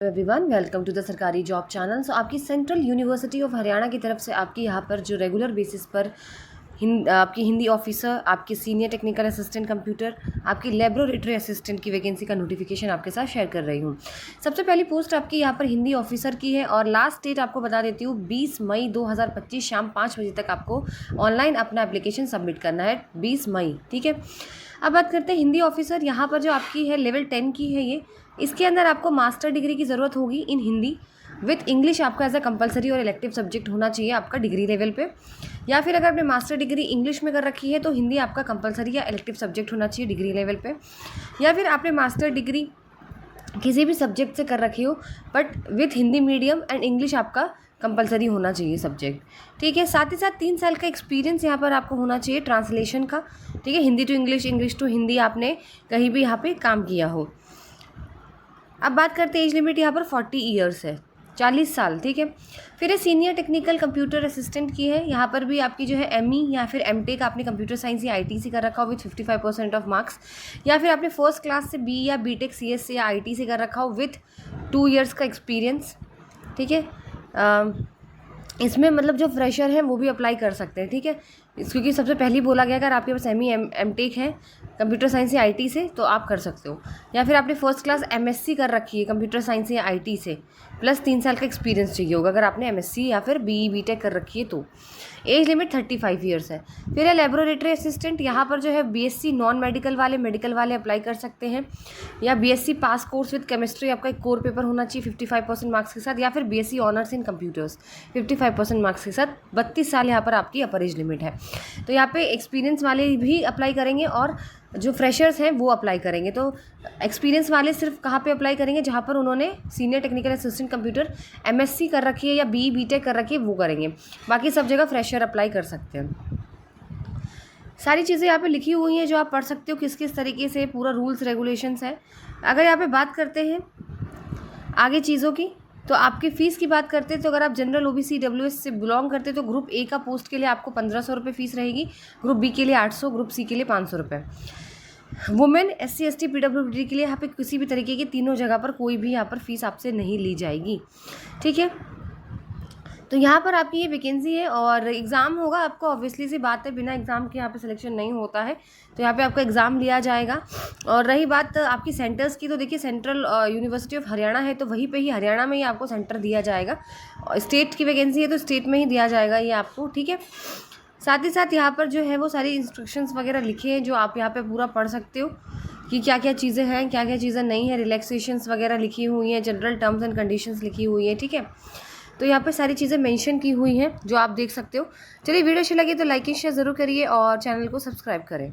Everyone, welcome to the सरकारी job channel. सो आपकी central university of Haryana की तरफ से आपकी यहाँ पर जो रेगुलर बेसिस पर आपकी हिंदी ऑफिसर, आपकी सीनियर टेक्निकल असिस्टेंट कंप्यूटर, आपकी लेबोरेटरी असिस्टेंट की वैकेंसी का नोटिफिकेशन आपके साथ शेयर कर रही हूँ। सबसे पहली पोस्ट आपकी यहाँ पर हिंदी ऑफिसर की है और लास्ट डेट आपको बता देती हूँ 20 मई 2025 शाम 5 बजे तक आपको ऑनलाइन अपना एप्लीकेशन सबमिट करना है। 20 मई, ठीक है। अब बात करते हैं हिंदी ऑफिसर। यहाँ पर जो आपकी है लेवल 10 की है ये। इसके अंदर आपको मास्टर डिग्री की ज़रूरत होगी इन हिंदी विथ इंग्लिश। आपका एज अ कंपलसरी और इलेक्टिव सब्जेक्ट होना चाहिए आपका डिग्री लेवल पे, या फिर अगर आपने मास्टर डिग्री इंग्लिश में कर रखी है तो हिंदी आपका कंपलसरी या इलेक्टिव सब्जेक्ट होना चाहिए डिग्री लेवल पे, या फिर आपने मास्टर डिग्री किसी भी सब्जेक्ट से कर रखी हो but with Hindi medium and English आपका कंपलसरी होना चाहिए सब्जेक्ट, ठीक है। साथ ही साथ 3 साल का एक्सपीरियंस यहाँ पर आपको होना चाहिए ट्रांसलेशन का, ठीक है। Hindi to English, English to Hindi आपने कहीं भी यहाँ पे काम किया हो। अब बात करते हैं एज लिमिट यहाँ पर 40 ईयर्स है, 40 साल, ठीक है। फिर सीनियर टेक्निकल कंप्यूटर असिस्टेंट की है। यहाँ पर भी आपकी जो है एमई या फिर एमटेक आपने कंप्यूटर साइंस या आईटी कर रखा हो विथ 55% ऑफ मार्क्स, या फिर आपने फर्स्ट क्लास से बी या बीटेक सीएस से या आईटी से कर रखा हो विथ 2 ईयर्स का एक्सपीरियंस, ठीक है। इसमें मतलब जो फ्रेशर हैं वो भी अप्लाई कर सकते हैं, ठीक है। क्योंकि सबसे पहले बोला गया अगर आपके पास एमटेक है कंप्यूटर साइंस या आईटी से तो आप कर सकते हो, या फिर आपने फर्स्ट क्लास एमएससी कर रखी है कंप्यूटर साइंस या आईटी से प्लस 3 साल का एक्सपीरियंस चाहिए होगा अगर आपने एमएससी या फिर बीटेक कर रखी है तो। एज लिमिट 35 ईयर्स है। फिर है लेबोरेटरी असिस्टेंट। यहाँ पर जो है बीएससी नॉन मेडिकल वाले, मेडिकल वाले अप्लाई कर सकते हैं, या BSc pass course with chemistry आपका एक कोर पेपर होना चाहिए 55% मार्क्स के साथ, या फिर BSc honours in computers 55% marks के साथ। 32 साल यहाँ पर आपकी अपर एज लिमिट है। तो यहाँ पे एक्सपीरियंस वाले भी अप्लाई करेंगे और जो फ्रेशर्स हैं वो अप्लाई करेंगे। तो एक्सपीरियंस वाले सिर्फ कहाँ पे अप्लाई करेंगे, जहाँ पर उन्होंने senior technical assistant computer MSc कर रखी है या बीटेक कर रखी है वो करेंगे। बाकी सब जगह फ्रेशर अप्लाई कर सकते हैं। सारी चीज़ें यहाँ पे लिखी हुई हैं जो आप पढ़ सकते हो किस किस तरीके से पूरा रूल्स रेगुलेशंस है। अगर यहाँ पे बात करते हैं आगे चीज़ों की तो आपकी फ़ीस की बात करते हैं तो अगर आप जनरल ओबीसी डब्ल्यूएस से बिलोंग करते हैं तो ग्रुप ए का पोस्ट के लिए आपको 1500 रुपये फ़ीस रहेगी, ग्रुप बी के लिए 800, ग्रुप सी के लिए 500 रुपये। वुमेन एससी एसटी पीडब्ल्यूडी के लिए यहाँ पे किसी भी तरीके की तीनों जगह पर कोई भी यहाँ पर फीस आपसे नहीं ली जाएगी, ठीक है। तो यहाँ पर आपकी ये वैकेंसी है और एग्ज़ाम होगा आपको, ऑब्वियसली सी बात है बिना एग्ज़ाम के यहाँ पे सिलेक्शन नहीं होता है, तो यहाँ पे आपका एग्ज़ाम लिया जाएगा। और रही बात आपकी सेंटर्स की तो देखिए सेंट्रल यूनिवर्सिटी ऑफ हरियाणा है तो वहीं पे ही हरियाणा में ही आपको सेंटर दिया जाएगा। स्टेट की वैकेंसी है तो स्टेट में ही दिया जाएगा ये आपको, ठीक है। साथ ही साथ यहाँ पर जो है वो सारी इंस्ट्रक्शंस वगैरह लिखे हैं जो आप यहाँ पे पूरा पढ़ सकते हो कि क्या क्या चीज़ें हैं, क्या क्या चीज़ें नहीं है। रिलैक्सेशंस वगैरह लिखी हुई हैं, जनरल टर्म्स एंड कंडीशंस लिखी हुई है, ठीक है। तो यहाँ पे सारी चीज़ें मेंशन की हुई हैं जो आप देख सकते हो। चलिए वीडियो अच्छी लगी तो लाइक शेयर ज़रूर करिए और चैनल को सब्सक्राइब करें।